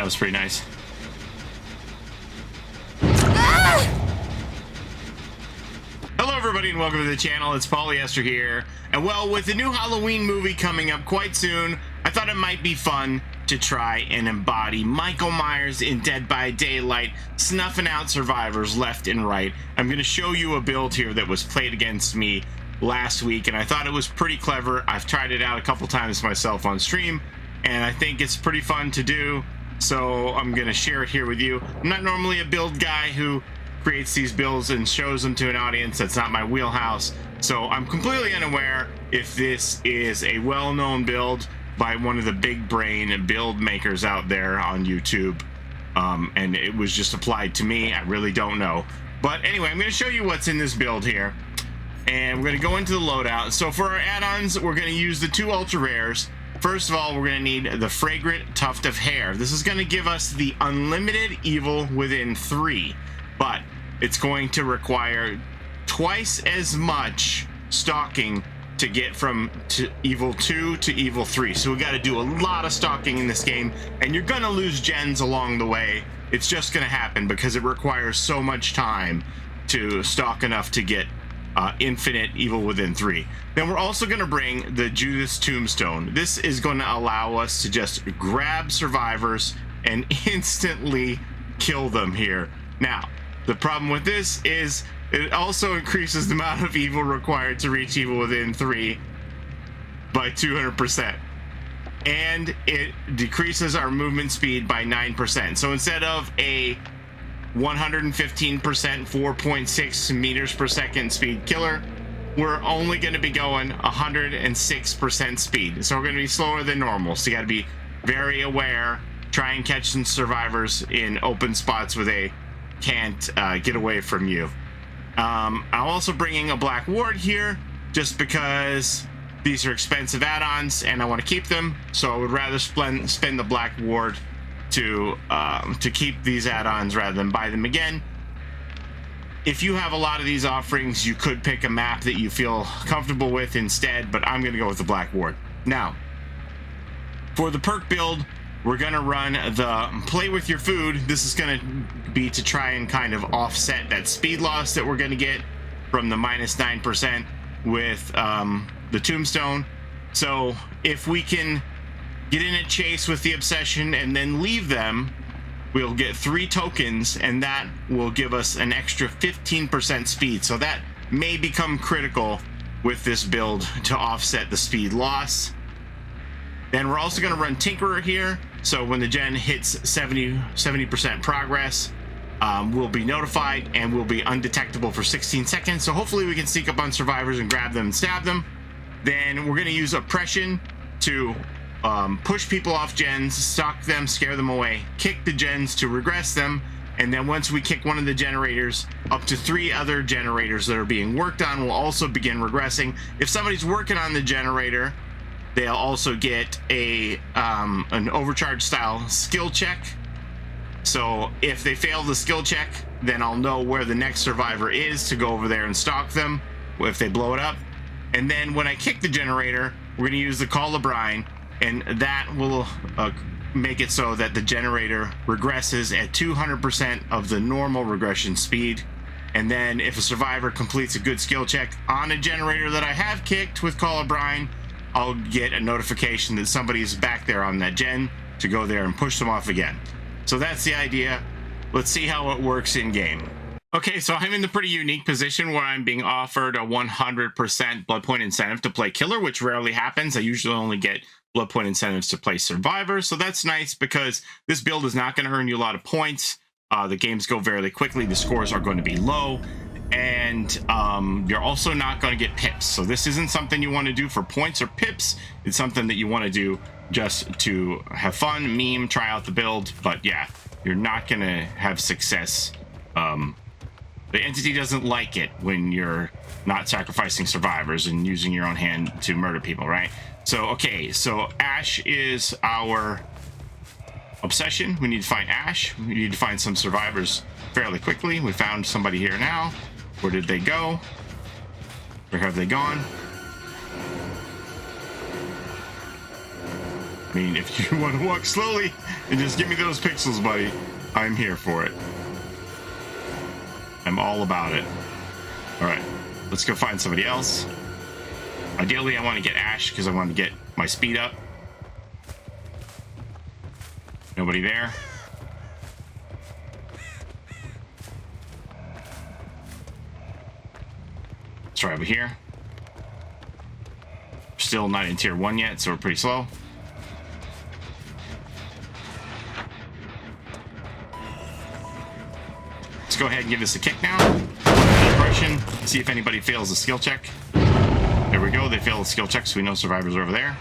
was pretty nice. Hello everybody and welcome to the channel. It's Paulie, Esther here. And well, with the new Halloween movie coming up quite soon, I thought it might be fun to try and embody Michael Myers in Dead by Daylight, snuffing out survivors left and right. I'm going to show you a build here that was played against me last week, and I thought it was pretty clever. I've tried it out a couple times myself on stream, and I think it's pretty fun to do, so I'm going to share it here with you. I'm not normally a build guy who creates these builds and shows them to an audience. That's not my wheelhouse, so I'm completely unaware if this is a well-known build by one of the big brain build makers out there on YouTube, and it was just applied to me. I really don't know, but anyway, I'm going to show you what's in this build here, and we're going to go into the loadout. So for our add-ons, we're going to use the 2 ultra rares. First of all, we're going to need the fragrant tuft of hair. This is going to give us the unlimited evil within 3, but it's going to require twice as much stalking to get from evil 2 to evil 3. So we got to do a lot of stalking in this game, and you're going to lose gens along the way. It's just going to happen because it requires so much time to stalk enough to get infinite evil within 3. Then we're also going to bring the Judas Tombstone. This is going to allow us to just grab survivors and instantly kill them here. Now, the problem with this is it also increases the amount of evil required to reach evil within 3 by 200%. And it decreases our movement speed by 9%. So instead of a 115% 4.6 meters per second speed killer, we're only going to be going 106% speed. So we're going to be slower than normal. So you got to be very aware. Try and catch some survivors in open spots where they can't get away from you. I'm also bringing a black ward here just because these are expensive add-ons and I want to keep them, so I would rather spend the black ward to keep these add-ons rather than buy them again. If you have a lot of these offerings, you could pick a map that you feel comfortable with instead, but I'm going to go with the black ward. Now, for the perk build, we're going to run the play with your food. This is going to be to try and kind of offset that speed loss that we're going to get from the minus 9% with the tombstone. So if we can get in a chase with the obsession and then leave them, we'll get 3 tokens, and that will give us an extra 15% speed. So that may become critical with this build to offset the speed loss. Then we're also going to run Tinkerer here, so when the gen hits 70% progress, we'll be notified and we'll be undetectable for 16 seconds. So hopefully we can sneak up on survivors and grab them and stab them. Then we're going to use Oppression to push people off gens, stalk them, scare them away, kick the gens to regress them, and then once we kick one of the generators, up to 3 other generators that are being worked on will also begin regressing. If somebody's working on the generator, they'll also get an overcharge style skill check. So if they fail the skill check, then I'll know where the next survivor is to go over there and stalk them if they blow it up. And then when I kick the generator, we're going to use the Call of Brine, and that will make it so that the generator regresses at 200% of the normal regression speed. And then if a survivor completes a good skill check on a generator that I have kicked with Call of Brine, I'll get a notification that somebody's back there on that gen to go there and push them off again. So that's the idea. Let's see how it works in game. Okay, so I'm in the pretty unique position where I'm being offered a 100% blood point incentive to play killer, which rarely happens. I usually only get blood point incentives to play survivor, so that's nice because this build is not going to earn you a lot of points. The games go fairly quickly, the scores are going to be low, and you're also not going to get pips. So this isn't something you want to do for points or pips. It's something that you want to do just to have fun, meme, try out the build. But yeah, you're not going to have success. The entity doesn't like it when you're not sacrificing survivors and using your own hand to murder people, right? So, okay, so Ash is our obsession. We need to find Ash. We need to find some survivors fairly quickly. We found somebody here now. Where did they go? Where have they gone? I mean, if you want to walk slowly and just give me those pixels, buddy, I'm here for it. I'm all about it. All right, let's go find somebody else. Ideally, I want to get Ash because I want to get my speed up. Nobody there. Let's try over here. Still not in tier 1 yet, so we're pretty slow. Let's go ahead and give this a kick now. Impression. See if anybody fails the skill check. There we go. They fail the skill check, so we know survivors are over there.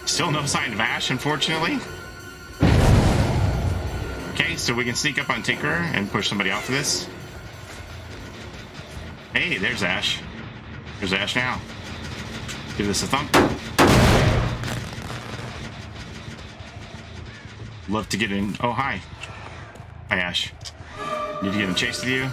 Still no sign of Ash, unfortunately. Okay, so we can sneak up on Tinkerer and push somebody off of this. Hey, there's Ash. There's Ash now. Give this a thump. Love to get in. Oh, hi. Hi, Ash. Need to get in chase with you.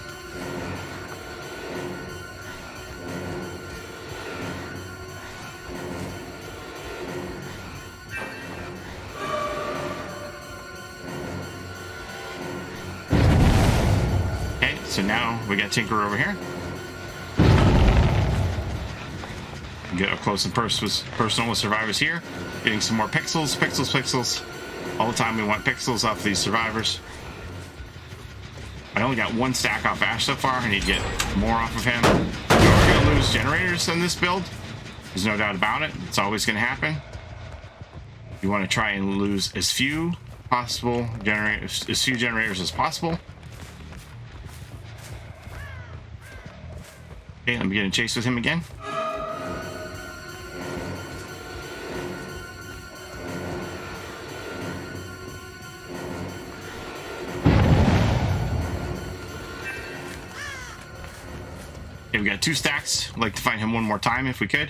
Okay, so now we got Tinkerer over here. Get up close and personal with survivors here. Getting some more pixels, pixels. All the time we want pixels off these survivors. I only got 1 stack off Ash so far. I need to get more off of him. We're going to lose generators in this build. There's no doubt about it. It's always going to happen. You want to try and lose as few generators as possible. Okay, let me get in chase with him again. Okay, we got 2 stacks. I'd like to find him one more time if we could.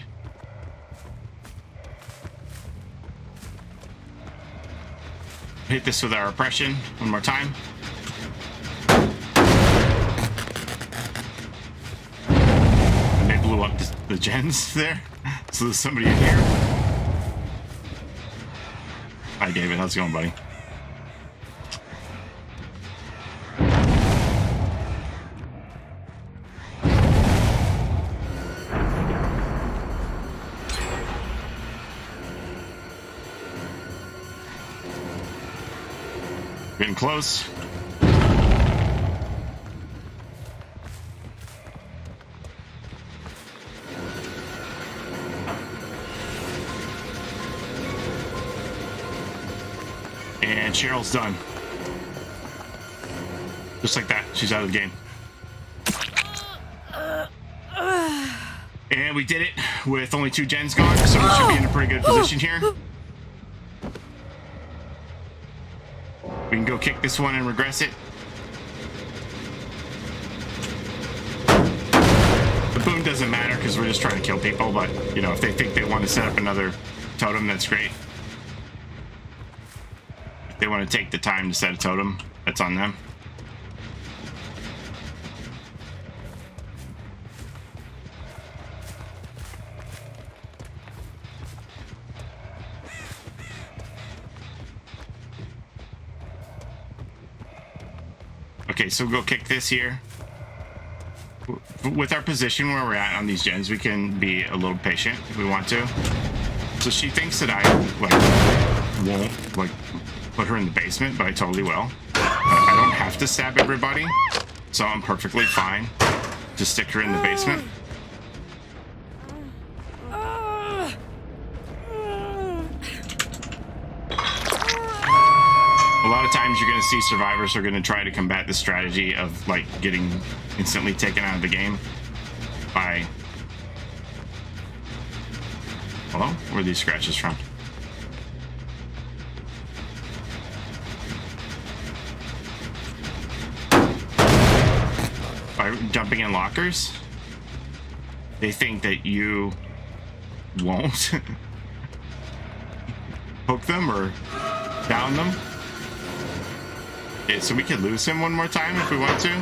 Hit this with our oppression one more time. And they blew up the gens there. So there's somebody in here. Hi, David. How's it going, buddy? Getting close. And Cheryl's done. Just like that, she's out of the game. And we did it with only 2 gens gone, so we should be in a pretty good position here. We can go kick this one and regress it. The boom doesn't matter because we're just trying to kill people, but, you know, if they think they want to set up another totem, that's great. If they want to take the time to set a totem, that's on them. Okay, so we'll go kick this here. With our position where we're at on these gens, we can be a little patient if we want to. So she thinks that I won't put her in the basement, but I totally will. I don't have to stab everybody, so I'm perfectly fine to stick her in the basement. A lot of times you're going to see survivors are going to try to combat the strategy of like getting instantly taken out of the game by... Hello? Where are these scratches from? By jumping in lockers? They think that you won't poke them or Down them. Okay, so we could lose him one more time if we want to.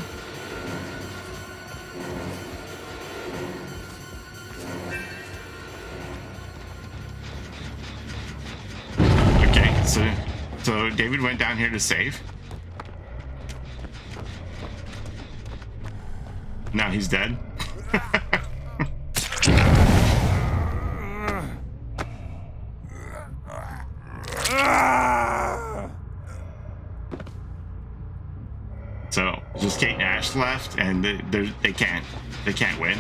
Okay, so David went down here to save. Now he's dead. So just Kate and Ash left, and they can't win.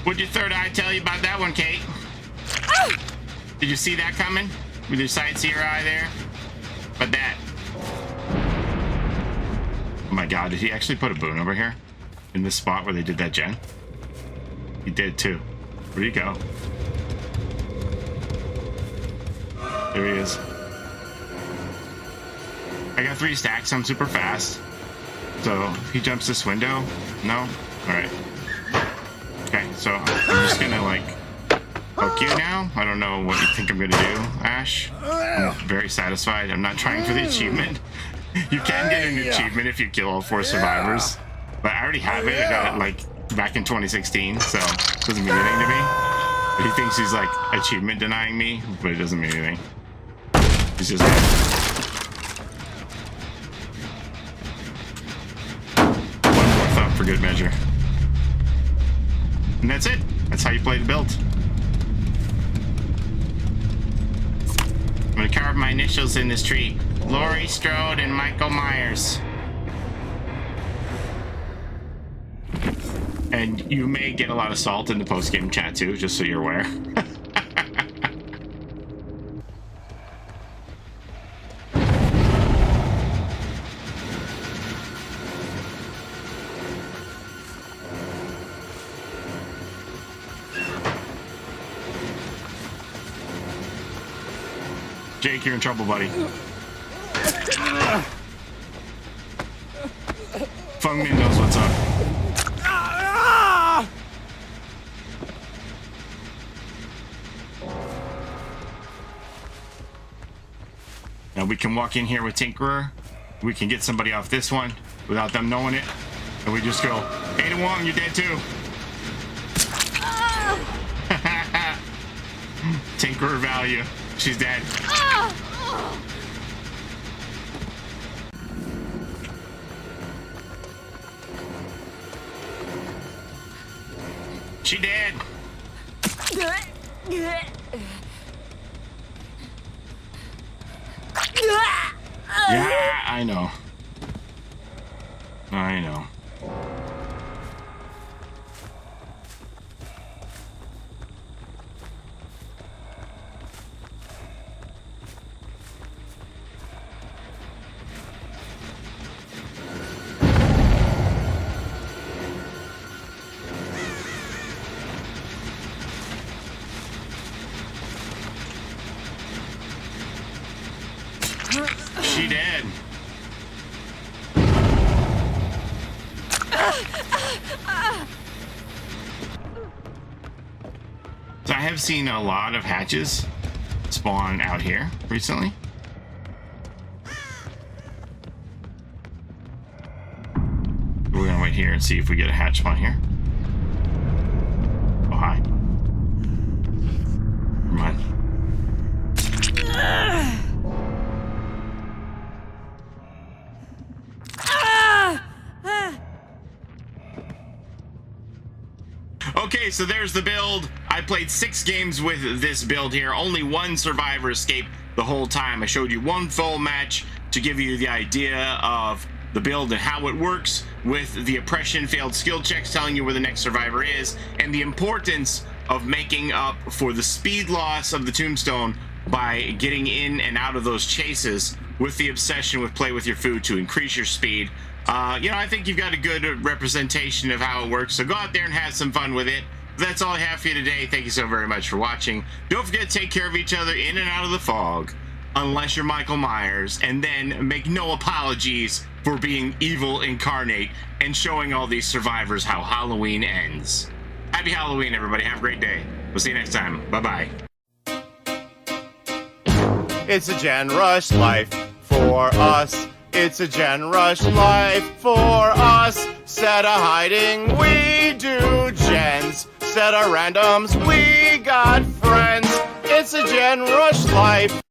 What'd your third eye tell you about that one, Kate? Did you see that coming? With your sightseer eye there? But that. Oh my god, did he actually put a boon over here? In this spot where they did that gen? He did too. Where'd he go? There he is. I got 3 stacks, I'm super fast. So if he jumps this window, no? Alright. Okay, so I'm just gonna like hook you now. I don't know what you think I'm gonna do, Ash. I'm very satisfied. I'm not trying for the achievement. You can get an achievement if you kill all 4 survivors. But I already have it. I got it like back in 2016, so it doesn't mean anything to me. But he thinks he's like achievement denying me, but it doesn't mean anything. He's just one more thought for good measure. And that's it. That's how you play the build. I'm gonna carve my initials in this tree. Laurie, Strode, and Michael Myers. And you may get a lot of salt in the post-game chat too, just so you're aware. Jake, you're in trouble, buddy. Fungmin knows what's up. Now we can walk in here with Tinkerer. We can get somebody off this one without them knowing it. And we just go, Ada Wong, you're dead too. Tinkerer value. She's dead. She dead. Yeah, I know. I know. She dead. So I have seen a lot of hatches spawn out here recently. We're gonna wait here and see if we get a hatch spawn here. Oh, hi. Come on. Okay, so there's the build. I played 6 games with this build here. Only 1 survivor escaped the whole time. I showed you 1 full match to give you the idea of the build and how it works, with the oppression failed skill checks telling you where the next survivor is, and the importance of making up for the speed loss of the tombstone by getting in and out of those chases with the obsession with play with your food to increase your speed. You know, I think you've got a good representation of how it works, so go out there and have some fun with it. That's all I have for you today. Thank you so very much for watching. Don't forget to take care of each other in and out of the fog. unless you're Michael Myers, and then make no apologies for being Evil Incarnate and showing all these survivors how Halloween ends. Happy Halloween, everybody. Have a great day. We'll see you next time. Bye-bye. It's a Gen Rush life for us. It's a Gen Rush life for us. Set a hiding, we do gens. Set a randoms, we got friends. It's a Gen Rush life